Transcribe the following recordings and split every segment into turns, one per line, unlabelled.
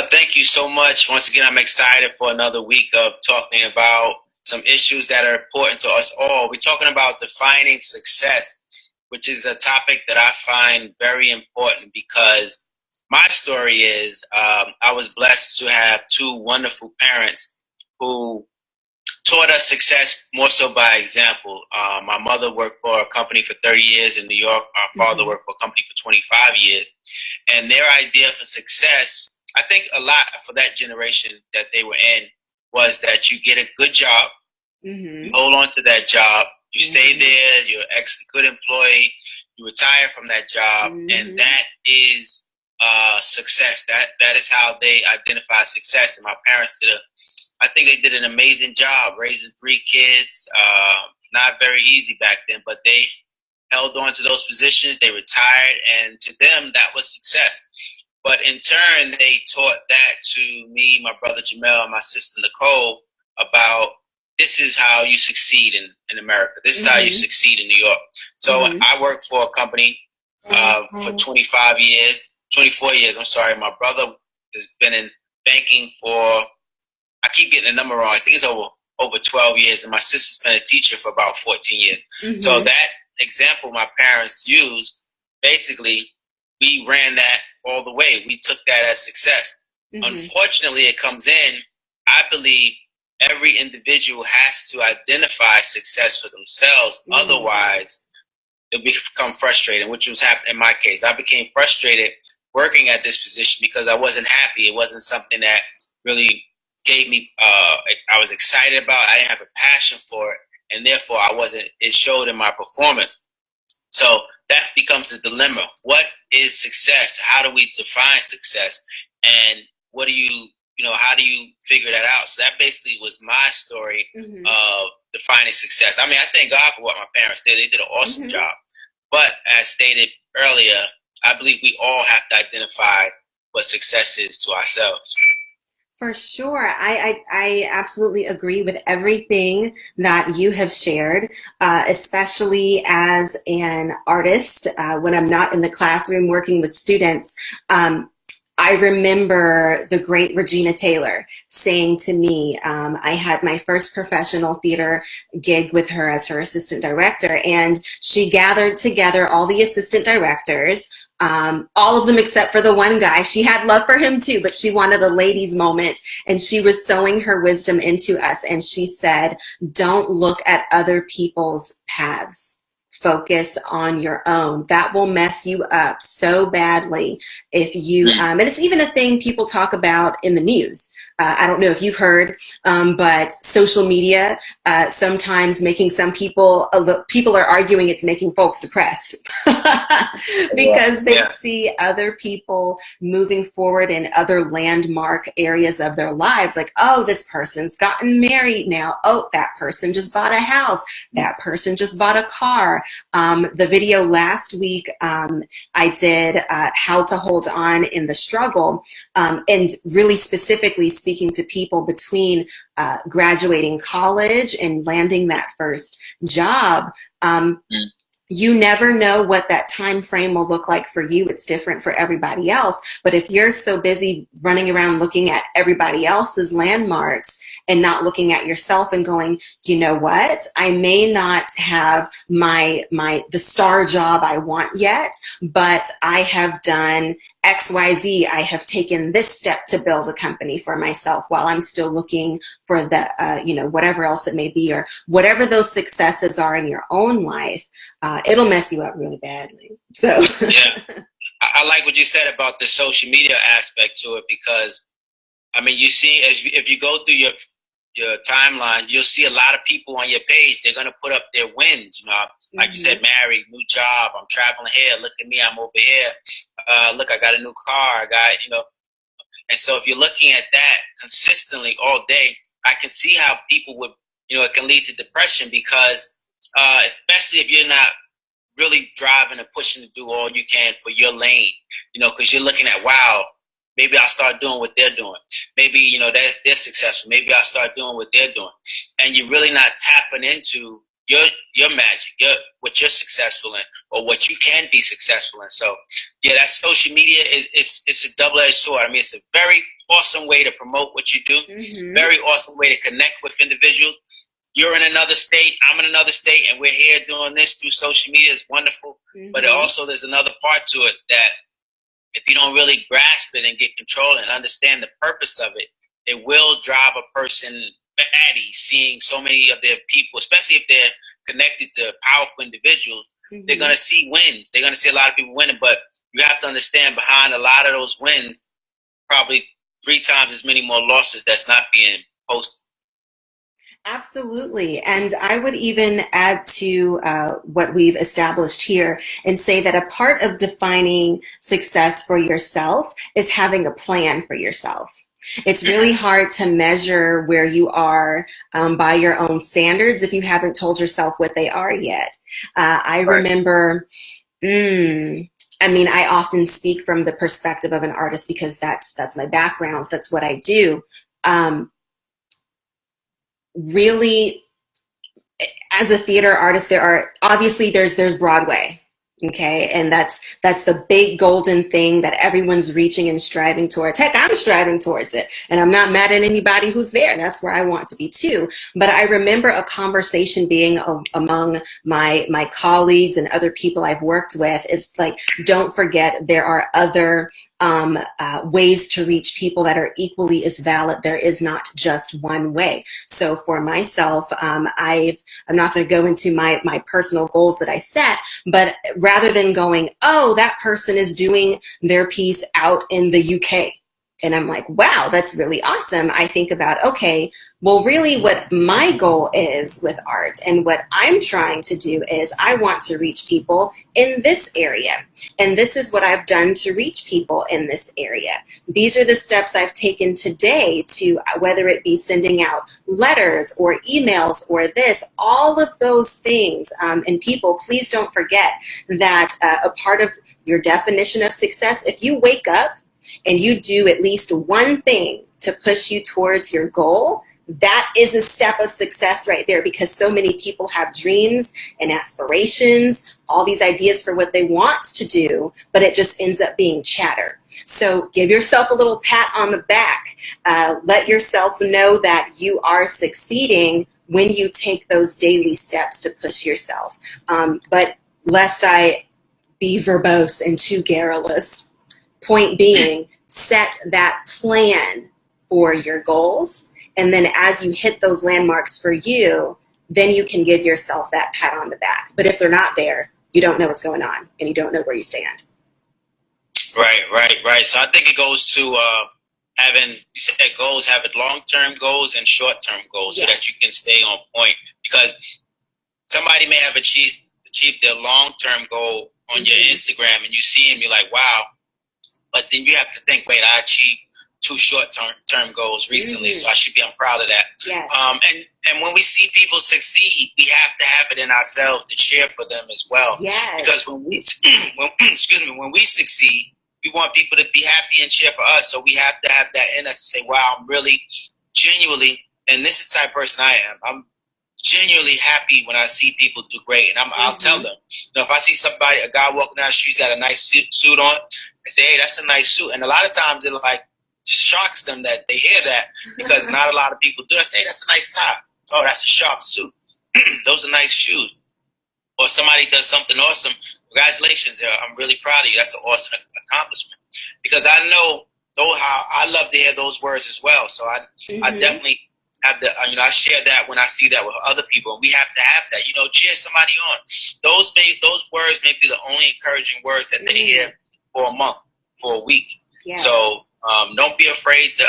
Thank you so much. Once again, I'm excited for another week of talking about some issues that are important to us all. We're talking about defining success, which is a topic that I find very important because my story is I was blessed to have two wonderful parents who taught us success more so by example. My mother worked for a company for 30 years in New York. My father worked for a company for 25 years. And their idea for success, I think a lot for that generation that they were in, was that you get a good job, you hold on to that job, you stay there, you're an good employee, you retire from that job, and that is success. That is how they identify success. And my parents I think they did an amazing job raising three kids. Not very easy back then, but they held on to those positions. They retired, and to them, that was success. But in turn, they taught that to me, my brother Jamel, and my sister Nicole about this is how you succeed in America. This is how you succeed in New York. So I worked for a company for 25 years, 24 years. I'm sorry. My brother has been in banking for, I keep getting the number wrong. I think it's over 12 years. And my sister's been a teacher for about 14 years. So that example my parents used, basically, we ran that all the way. We took that as success. Unfortunately, it comes in, I believe every individual has to identify success for themselves. Otherwise, they'll become frustrated, which was happening in my case. I became frustrated working at this position because I wasn't happy. It wasn't something that really gave me, I was excited about. I didn't have a passion for it. And therefore, it showed in my performance. So that becomes a dilemma. What is success? How do we define success? And how do you figure that out? So that basically was my story of defining success. I mean, I thank God for what my parents did. They did an awesome job. But as stated earlier, I believe we all have to identify what success is to ourselves.
For sure. I absolutely agree with everything that you have shared, especially as an artist. When I'm not in the classroom working with students, I remember the great Regina Taylor saying to me, I had my first professional theater gig with her as her assistant director, and she gathered together all the assistant directors, all of them except for the one guy. She had love for him too, but she wanted a ladies' moment, and she was sowing her wisdom into us. And she said, don't look at other people's paths. Focus on your own. That will mess you up so badly if you, and it's even a thing people talk about in the news. I don't know if you've heard, but social media, sometimes making some people are arguing it's making folks depressed because they see other people moving forward in other landmark areas of their lives. Like, oh, this person's gotten married now. Oh, that person just bought a house. That person just bought a car. The video last week, I did how to hold on in the struggle, and really specifically speaking to people between graduating college and landing that first job. You never know what that time frame will look like for you. It's different for everybody else. But if you're so busy running around looking at everybody else's landmarks and not looking at yourself and going, you know what? I may not have the star job I want yet, but I have done XYZ. I have taken this step to build a company for myself while I'm still looking for the, whatever else it may be, or whatever those successes are in your own life. It'll mess you up really badly. So
yeah, I like what you said about the social media aspect to it, because I mean, you see, if you go through your timeline, you'll see a lot of people on your page. They're gonna put up their wins. Like you said, married, new job. I'm traveling here. Look at me, I'm over here. Look, I got a new car. And so if you're looking at that consistently all day, I can see how people would, it can lead to depression because, especially if you're not really driving and pushing to do all you can for your lane, because you're looking at, wow, maybe I'll start doing what they're doing. Maybe, they're successful. Maybe I'll start doing what they're doing. And you're really not tapping into your your magic, what you're successful in, or what you can be successful in. So, yeah, that social media it's a double-edged sword. I mean, it's a very awesome way to promote what you do.
Mm-hmm.
Very awesome way to connect with individuals. You're in another state, I'm in another state, and we're here doing this through social media. It's wonderful.
Mm-hmm.
But also, there's another part to it that if you don't really grasp it and get control and understand the purpose of it, it will drive a person batty seeing so many of their people, especially if they're connected to powerful individuals. Mm-hmm. They're going to see wins. They're going to see a lot of people winning, but you have to understand behind a lot of those wins, probably 3 times as many more losses that's not being posted.
Absolutely. And I would even add to what we've established here and say that a part of defining success for yourself is having a plan for yourself. It's really hard to measure where you are by your own standards if you haven't told yourself what they are yet. I remember, I mean, I often speak from the perspective of an artist because that's my background. That's what I do. Really, as a theater artist, there's Broadway, okay, and that's the big golden thing that everyone's reaching and striving towards. Heck, I'm striving towards it, and I'm not mad at anybody who's there. That's where I want to be too. But I remember a conversation being among my colleagues and other people I've worked with. It's like, don't forget there are other ways to reach people that are equally as valid. There is not just one way. So for myself, I'm not going to go into my personal goals that I set, but rather than going, oh, that person is doing their piece out in the UK, and I'm like, wow, that's really awesome. I think about, okay, well, really what my goal is with art and what I'm trying to do is I want to reach people in this area. And this is what I've done to reach people in this area. These are the steps I've taken today to, whether it be sending out letters or emails or this, all of those things. And people, please don't forget that a part of your definition of success, if you wake up and you do at least one thing to push you towards your goal, that is a step of success right there, because so many people have dreams and aspirations, all these ideas for what they want to do, but it just ends up being chatter. So give yourself a little pat on the back. Let yourself know that you are succeeding when you take those daily steps to push yourself. But lest I be verbose and too garrulous, point being, set that plan for your goals. And then as you hit those landmarks for you, then you can give yourself that pat on the back. But if they're not there, you don't know what's going on and you don't know where you stand.
Right. So I think it goes to having, you said goals, having long-term goals and short-term goals, yes, so that you can stay on point. Because somebody may have achieved their long-term goal on your Instagram and you see them, you're like, wow. But then you have to think, wait, I achieved 2 short-term goals recently, so I'm proud of that.
Yes.
And when we see people succeed, we have to have it in ourselves to cheer for them as well.
Yes.
Because when we succeed, we want people to be happy and cheer for us. So we have to have that in us to say, wow, I'm really genuinely, and this is the type of person I am. I'm genuinely happy when I see people do great, and I'll tell them. You know, if I see a guy walking down the street, he's got a nice suit on, I say, hey, that's a nice suit. And a lot of times it like shocks them that they hear that, because not a lot of people do. I say, hey, that's a nice tie. Oh, that's a sharp suit. Those are nice shoes. Or somebody does something awesome. Congratulations, I'm really proud of you. That's an awesome accomplishment. Because I know how I love to hear those words as well. So I definitely have the, I share that when I see that with other people. And we have to have that, cheer somebody on. Those words may be the only encouraging words that they hear for a month, for a week. Yeah. So don't be afraid to,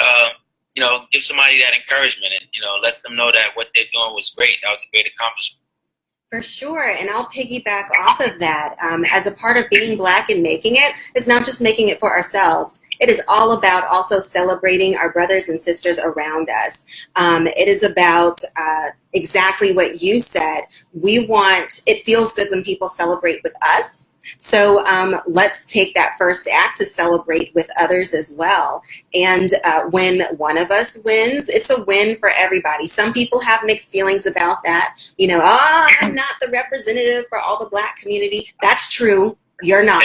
give somebody that encouragement and, let them know that what they're doing was great. That was a great accomplishment.
For sure, and I'll piggyback off of that. As a part of being Black and making it, it's not just making it for ourselves. It is all about also celebrating our brothers and sisters around us. It is about exactly what you said. It feels good when people celebrate with us, So let's take that first act to celebrate with others as well. And when one of us wins, it's a win for everybody. Some people have mixed feelings about that. You know, I'm not the representative for all the Black community. That's true. You're not.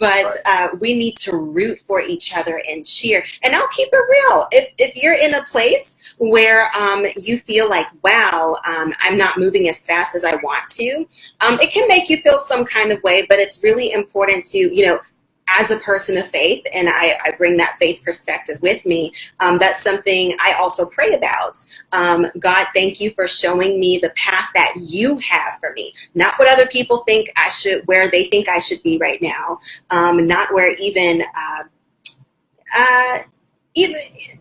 But we need to root for each other and cheer. And I'll keep it real. If you're in a place where you feel like, wow, I'm not moving as fast as I want to, it can make you feel some kind of way, but it's really important to, you know, as a person of faith, and I bring that faith perspective with me, that's something I also pray about. God, thank you for showing me the path that you have for me, not what other people think I should, where they think I should be right now, not where even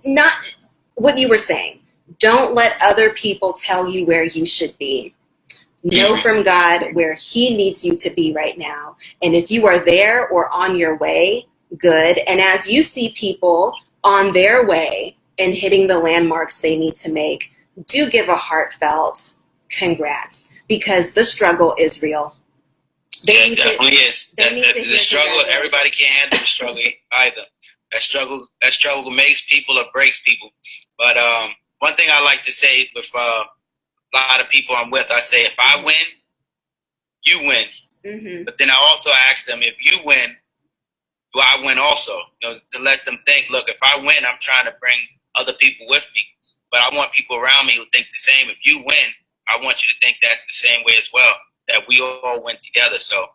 not what you were saying. Don't let other people tell you where you should be. Know from God where he needs you to be right now. And if you are there or on your way, good. And as you see people on their way and hitting the landmarks they need to make, do give a heartfelt congrats, because the struggle is real.
It definitely is. The struggle, everybody can't handle the struggle either. That struggle makes people or breaks people. But one thing I like to say with a lot of people I'm with, I say, if I win, you win. Mm-hmm. But then I also ask them, if you win, do I win also? You know, to let them think, look, if I win, I'm trying to bring other people with me. But I want people around me who think the same. If you win, I want you to think that the same way as well, that we all win together. So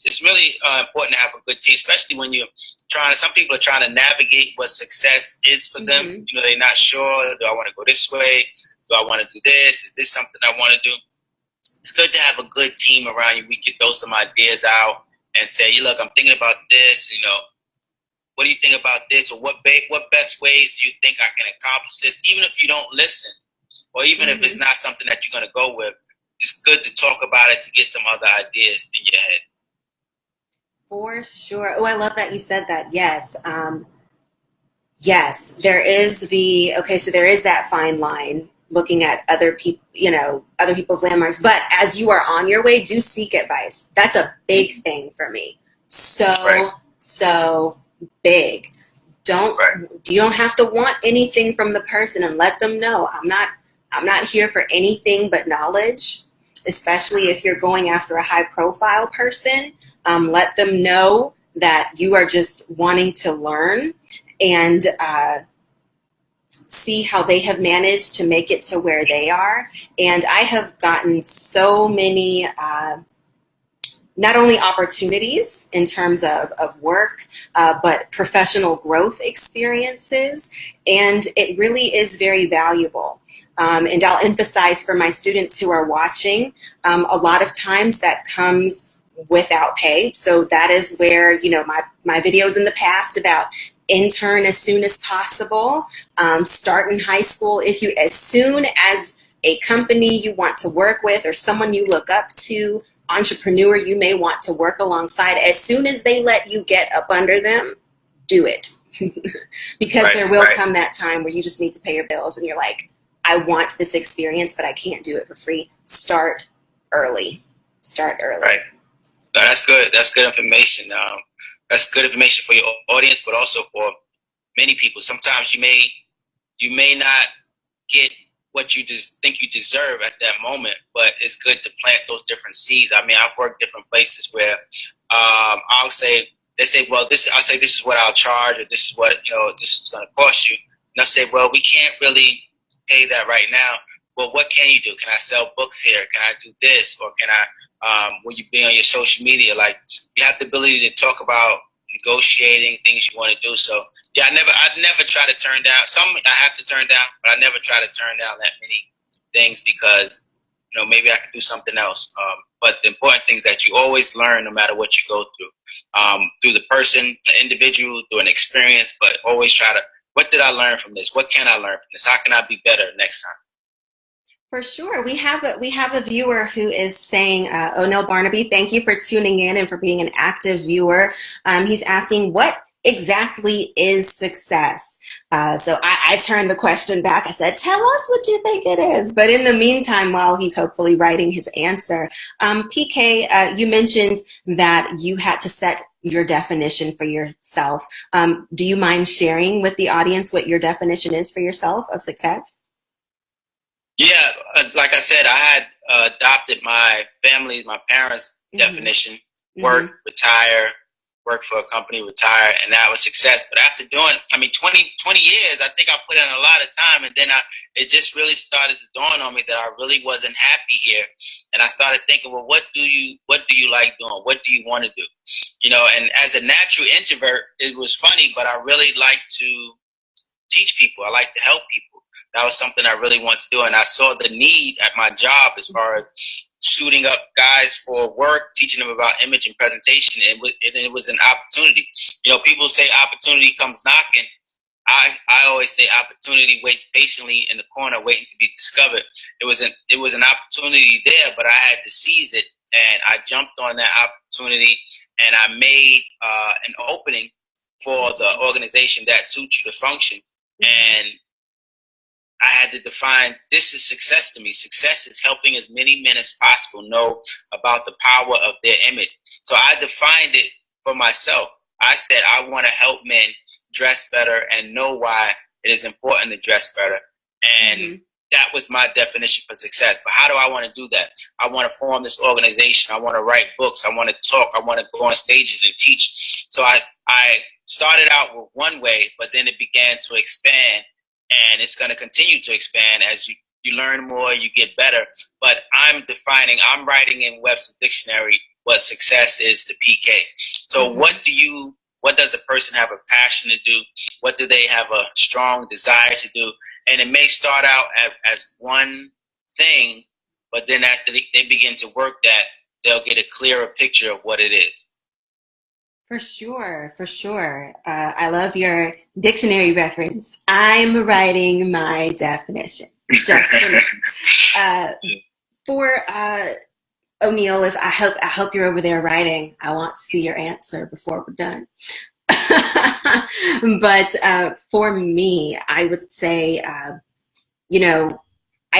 it's really important to have a good team, especially when you're trying to, some people are trying to navigate what success is for them. You know, they're not sure, do I want to go this way? Do I want to do this? Is this something I want to do? It's good to have a good team around you. We can throw some ideas out and say, look, I'm thinking about this. You know, what do you think about this? Or what best ways do you think I can accomplish this? Even if you don't listen, or even if it's not something that you're going to go with, it's good to talk about it to get some other ideas in your head.
For sure. Oh, I love that you said that. Yes. Yes, there is so there is that fine line, looking at other people, you know, other people's landmarks. But as you are on your way, do seek advice. That's a big thing for me. So big. You don't have to want anything from the person, and let them know I'm not here for anything but knowledge, especially if you're going after a high profile person. Let them know that you are just wanting to learn and see how they have managed to make it to where they are. And I have gotten so many, not only opportunities in terms of work, but professional growth experiences. And it really is very valuable. And I'll emphasize for my students who are watching, a lot of times that comes without pay. So that is where, you know, my videos in the past about intern as soon as possible, start in high school. As soon as a company you want to work with or someone you look up to, entrepreneur you may want to work alongside, as soon as they let you get up under them, do it. Because there will come that time where you just need to pay your bills and you're like, I want this experience, but I can't do it for free. Start early. Right.
No, that's good. That's good information. That's good information for your audience, but also for many people. Sometimes you may not get what you just think you deserve at that moment, but it's good to plant those different seeds. I mean, I've worked different places where they say, well, this is what I'll charge, or this is what, you know, this is going to cost you. And I'll say, well, we can't really pay that right now. Well, what can you do? Can I sell books here? Can I do this? Or can I, when you be on your social media, like, you have the ability to talk about negotiating things you want to do. So yeah, I never try to turn down. Some I have to turn down, but I never try to turn down that many things because, you know, maybe I can do something else. But the important thing is that you always learn no matter what you go through the person, the individual, through an experience, but always try to, what did I learn from this? What can I learn from this? How can I be better next time?
For sure. We have a viewer who is saying, O'Neill Barnaby, thank you for tuning in and for being an active viewer. He's asking, what exactly is success? So I turned the question back. I said, tell us what you think it is. But in the meantime, while he's hopefully writing his answer, PK, you mentioned that you had to set your definition for yourself. Do you mind sharing with the audience what your definition is for yourself of success?
Yeah, like I said, I had adopted my family, my parents'
Mm-hmm.
definition:
Mm-hmm.
work, retire, work for a company, retire, and that was success. But after doing, 20 years, I think I put in a lot of time, and then it just really started to dawn on me that I really wasn't happy here, and I started thinking, well, what do you like doing? What do you want to do? And as a natural introvert, it was funny, but I really like to teach people. I like to help people. That was something I really wanted to do. And I saw the need at my job as far as shooting up guys for work, teaching them about image and presentation. And it was an opportunity. People say opportunity comes knocking. I always say opportunity waits patiently in the corner waiting to be discovered. It was an opportunity there, but I had to seize it. And I jumped on that opportunity, and I made an opening for the organization that suits you to function. And I had to define, this is success to me. Success is helping as many men as possible know about the power of their image. So I defined it for myself. I said, I want to help men dress better and know why it is important to dress better. And that was my definition for success. But how do I want to do that? I want to form this organization. I want to write books. I want to talk. I want to go on stages and teach. So I started out with one way, but then it began to expand. And it's going to continue to expand as you learn more, you get better. But I'm writing in Webster's dictionary what success is to PK. So what does a person have a passion to do? What do they have a strong desire to do? And it may start out as one thing, but then as they begin to work that, they'll get a clearer picture of what it is.
For sure, for sure. I love your dictionary reference. I'm writing my definition. Just for me. For O'Neill, if I hope you're over there writing. I want to see your answer before we're done. But for me, I would say, I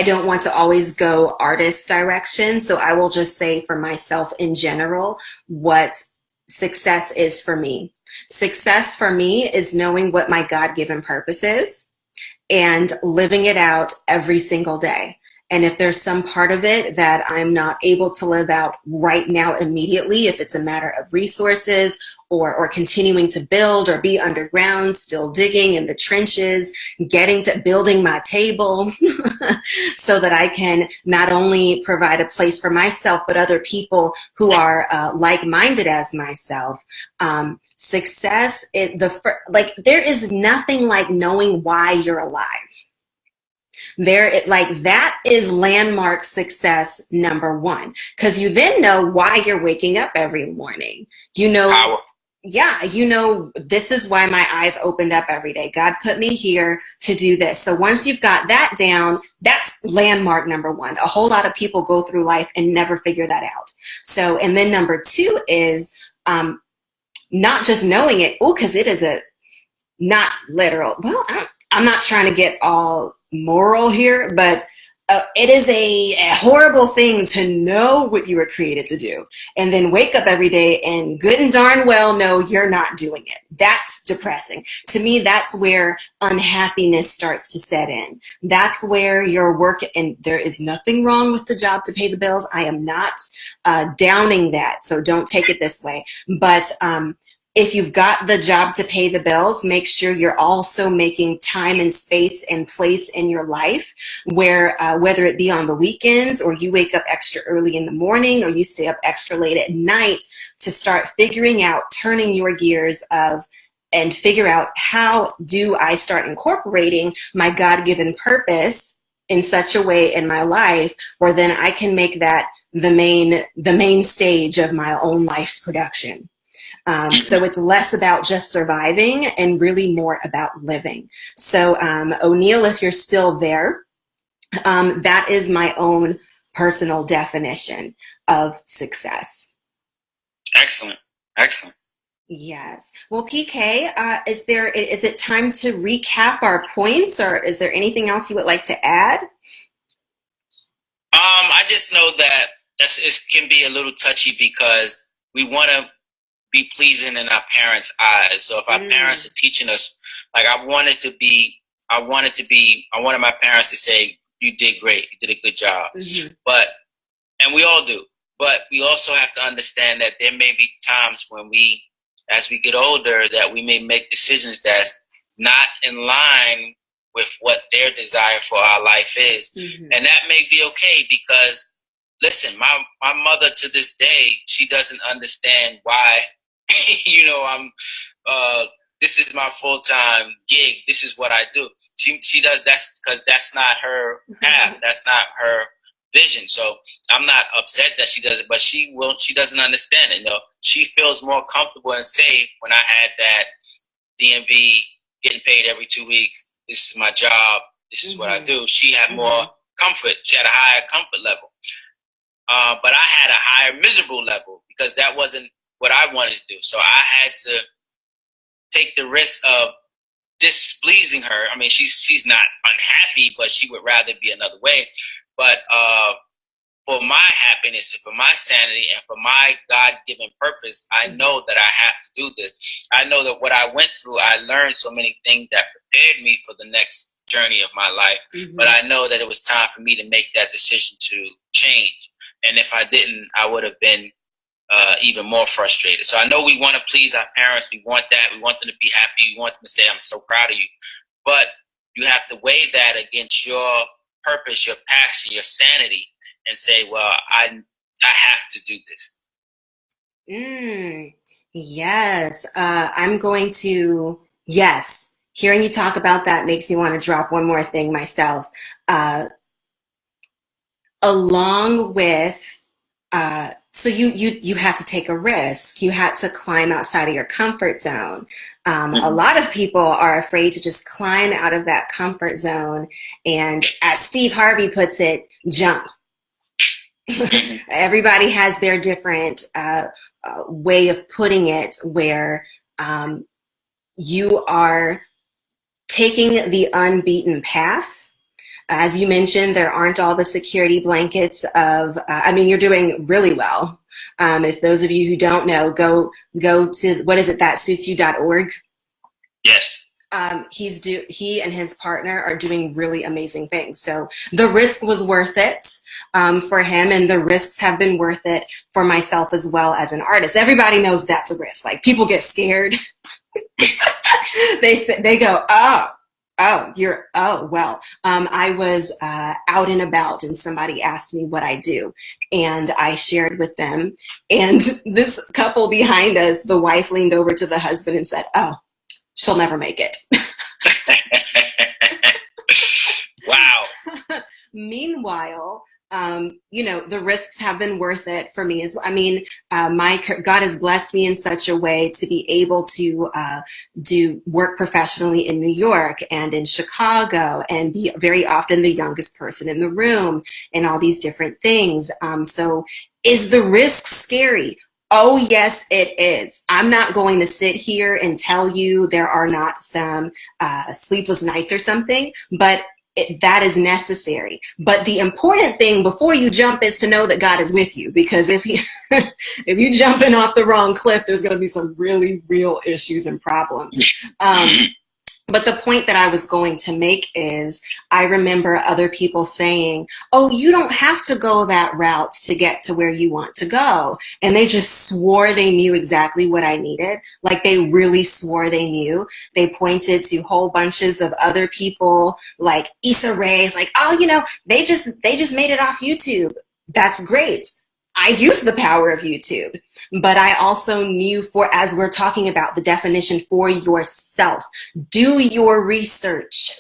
don't want to always go artist direction. So I will just say for myself in general, what success is for me. Success for me is knowing what my God-given purpose is and living it out every single day. And if there's some part of it that I'm not able to live out right now immediately, if it's a matter of resources or continuing to build or be underground, still digging in the trenches, getting to building my table so that I can not only provide a place for myself, but other people who are like-minded as myself. Success, there is nothing like knowing why you're alive. That is landmark success number one, because you then know why you're waking up every morning.
Power.
This is why my eyes opened up every day. God put me here to do this. So once you've got that down, that's landmark number one. A whole lot of people go through life and never figure that out. So, and then number two is not just knowing it, because it is not literal. Well, I'm not trying to get all moral here, but it is a horrible thing to know what you were created to do and then wake up every day and good and darn well know you're not doing it. That's depressing. To me, that's where unhappiness starts to set in. That's where your work, and there is nothing wrong with the job to pay the bills. I am not downing that, so don't take it this way. But if you've got the job to pay the bills, make sure you're also making time and space and place in your life where, whether it be on the weekends or you wake up extra early in the morning or you stay up extra late at night, to start figuring out, turning your gears and figure out, how do I start incorporating my God-given purpose in such a way in my life where then I can make that the main stage of my own life's production. So it's less about just surviving and really more about living. So O'Neill, if you're still there, that is my own personal definition of success.
Excellent. Excellent.
Yes. Well, PK, is it time to recap our points, or is there anything else you would like to add?
I just know that it can be a little touchy because we want to be pleasing in our parents' eyes. So if our
Mm,
parents are teaching us, like I wanted my parents to say, "You did great. You did a good job."
hmm
But and we all do. But we also have to understand that there may be times when as we get older, that we may make decisions that's not in line with what their desire for our life is.
hmm
And that may be okay because, listen, my mother to this day, she doesn't understand why, I'm, uh, this is my full time gig. This is what I do. She does. That's because that's not her path. That's not her vision. So I'm not upset that she does it, but she doesn't understand it. She feels more comfortable and safe when I had that DMV getting paid every 2 weeks. This is my job. This is what I
hmm
do. She had more
hmm
comfort. She had a higher comfort level. But I had a higher miserable level because that wasn't what I wanted to do. So I had to take the risk of displeasing her. I mean, she's not unhappy, but she would rather be another way. But for my happiness and for my sanity and for my God-given purpose, I
hmm
know that I have to do this. I know that what I went through, I learned so many things that prepared me for the next journey of my life. But
hmm
I know that it was time for me to make that decision to change. And if I didn't, I would have been even more frustrated. So I know we want to please our parents. We want that. We want them to be happy. We want them to say, "I'm so proud of you." But you have to weigh that against your purpose, your passion, your sanity, and say, "Well, I have to do this."
Mm, yes. I'm going to, yes. Hearing you talk about that makes me want to drop one more thing myself. Uh, Along with so you had to take a risk. You had to climb outside of your comfort zone. A
Mm-hmm.
lot of people are afraid to just climb out of that comfort zone, and as Steve Harvey puts it, jump.
Mm-hmm.
Everybody has their different way of putting it, where you are taking the unbeaten path. As you mentioned, there aren't all the security blankets of, I mean, you're doing really well. If those of you who don't know, go to, what is it, thatsuitsyou.org.
Yes.
He and his partner are doing really amazing things. So the risk was worth it for him, and the risks have been worth it for myself as well as an artist. Everybody knows that's a risk. Like, people get scared. They go, oh well. I was out and about, and somebody asked me what I do, and I shared with them. And this couple behind us, the wife leaned over to the husband and said, "Oh, she'll never make it."
Wow.
Meanwhile, the risks have been worth it for me. I mean, my God has blessed me in such a way to be able to do work professionally in New York and in Chicago, and be very often the youngest person in the room, and all these different things. So, is the risk scary? Oh, yes, it is. I'm not going to sit here and tell you there are not some sleepless nights or something, but that is necessary. But the important thing before you jump is to know that God is with you, because if you jumping off the wrong cliff, there's going to be some really real issues and problems.
Mm-hmm.
But the point that I was going to make is, I remember other people saying, "Oh, you don't have to go that route to get to where you want to go." And they just swore they knew exactly what I needed. Like, they really swore they knew. They pointed to whole bunches of other people, like Issa Rae's, like, "Oh, they just made it off YouTube." That's great. I use the power of YouTube, but I also knew, for, as we're talking about the definition for yourself, do your research.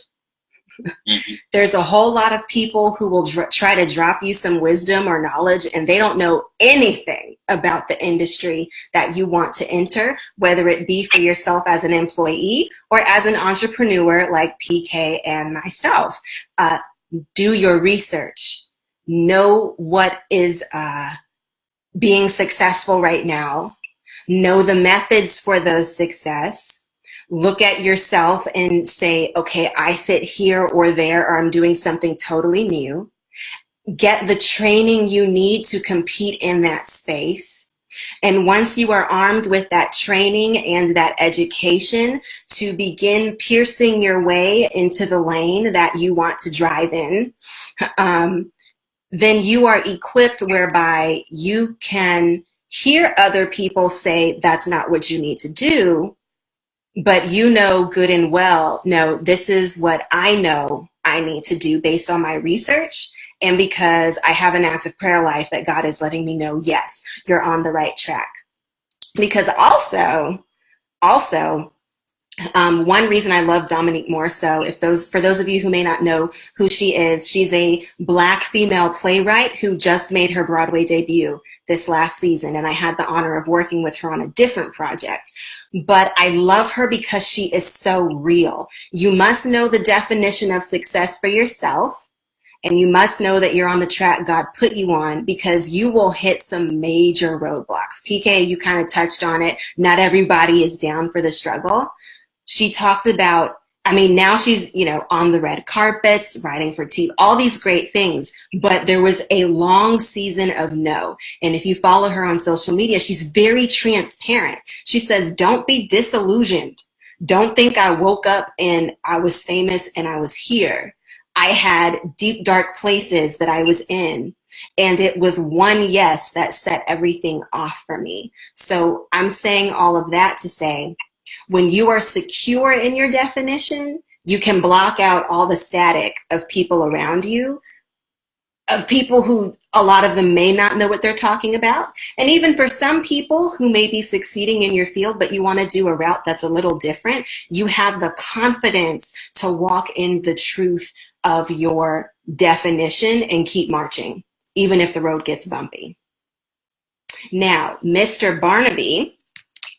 Mm-hmm.
There's a whole lot of people who will try to drop you some wisdom or knowledge, and they don't know anything about the industry that you want to enter, whether it be for yourself as an employee or as an entrepreneur like PK and myself. Do your research. Know what is being successful right now. know the methods for those success, look at yourself and say, okay, I fit here or there, or I'm doing something totally new. Get the training you need to compete in that space. And once you are armed with that training and that education, to begin piercing your way into the lane that you want to drive in, then you are equipped whereby you can hear other people say that's not what you need to do, but you know good and well, no, this is what I know I need to do based on my research, and because I have an active prayer life that God is letting me know, yes, you're on the right track. Because also, one reason I love Dominique more so, for those of you who may not know who she is, she's a Black female playwright who just made her Broadway debut this last season, and I had the honor of working with her on a different project. But I love her because she is so real. You must know the definition of success for yourself, and you must know that you're on the track God put you on, because you will hit some major roadblocks. PK, you kind of touched on it. Not everybody is down for the struggle. She talked about, I mean, now she's, on the red carpets, writing for TV, all these great things. But there was a long season of no. And if you follow her on social media, she's very transparent. She says, don't be disillusioned. Don't think I woke up and I was famous and I was here. I had deep, dark places that I was in, and it was one yes that set everything off for me. So I'm saying all of that to say, when you are secure in your definition, you can block out all the static of people around you, of people who a lot of them may not know what they're talking about. And even for some people who may be succeeding in your field, but you want to do a route that's a little different, you have the confidence to walk in the truth of your definition and keep marching, even if the road gets bumpy. Now, Mr. Barnaby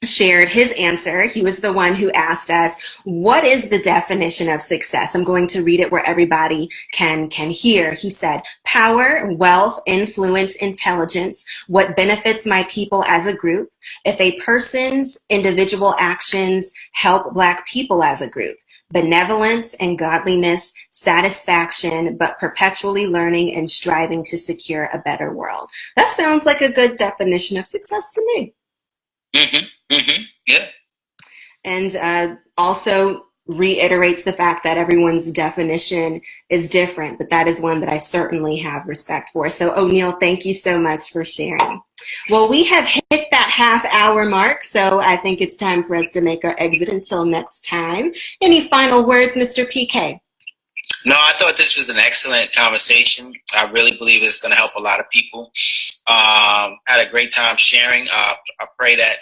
shared his answer. He was the one who asked us, what is the definition of success? I'm going to read it where everybody can hear. He said, power, wealth, influence, intelligence, what benefits my people as a group, if a person's individual actions help Black people as a group, benevolence and godliness, satisfaction, but perpetually learning and striving to secure a better world. That sounds like a good definition of success to me.
Yeah.
And also reiterates the fact that everyone's definition is different, but that is one that I certainly have respect for. So O'Neill, thank you so much for sharing. Well, we have hit that half-hour mark, so I think it's time for us to make our exit until next time. Any final words, Mr. PK?
No, I thought this was an excellent conversation. I really believe it's going to help a lot of people. Had a great time sharing. I pray that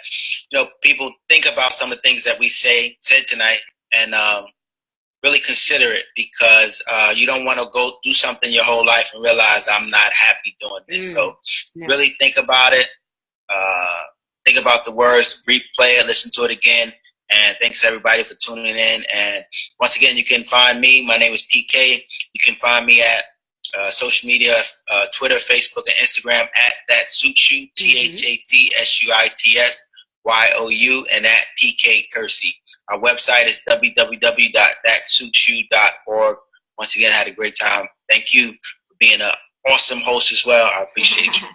people think about some of the things that we said tonight and really consider it, because you don't want to go do something your whole life and realize I'm not happy doing this. So really think about it. Think about the words, replay it, listen to it again. And thanks everybody for tuning in. And once again, you can find me. My name is PK. You can find me at social media, Twitter, Facebook, and Instagram at That Suits You, ThatSuitsYou, and at PK Kersey. Our website is www.thatsuitsyou.org. Once again, I had a great time. Thank you for being an awesome host as well. I appreciate you.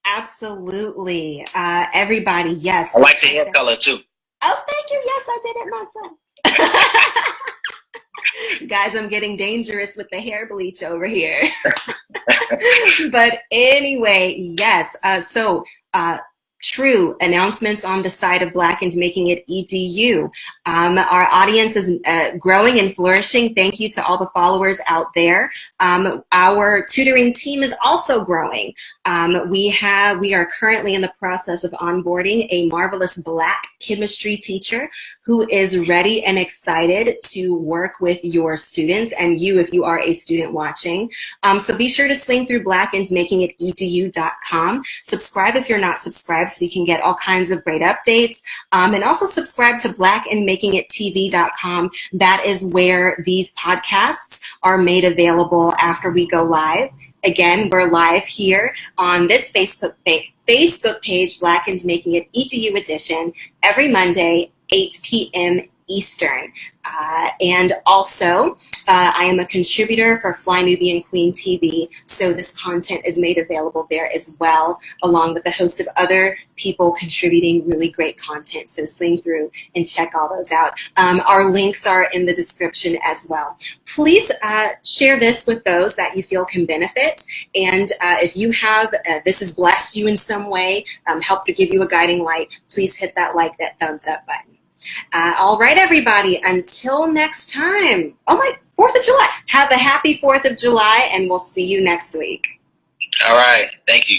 Absolutely. Everybody, yes.
I like the hair color too.
Oh, thank you. Yes, I did it myself. Guys, I'm getting dangerous with the hair bleach over here. But anyway, yes. True announcements on the side of Black and making it EDU. Our audience is growing and flourishing. Thank you to all the followers out there. Our tutoring team is also growing. We are currently in the process of onboarding a marvelous Black chemistry teacher who is ready and excited to work with your students and you if you are a student watching. So be sure to swing through blackandmakingedu.com. Subscribe if you're not subscribed so you can get all kinds of great updates. And also subscribe to blackandmakingittv.com. That is where these podcasts are made available after we go live. Again, we're live here on this Facebook Facebook page, Blackened Making It EDU edition, every Monday, 8 p.m. Eastern. And also, I am a contributor for Fly Nubian Queen TV, so this content is made available there as well, along with a host of other people contributing really great content. So swing through and check all those out. Our links are in the description as well. Please share this with those that you feel can benefit. And if you have, this has blessed you in some way, helped to give you a guiding light, please hit that like, that thumbs up button. All right, everybody, until next time. Oh my, 4th of July. Have a happy 4th of July, and we'll see you next week.
All right. Thank you.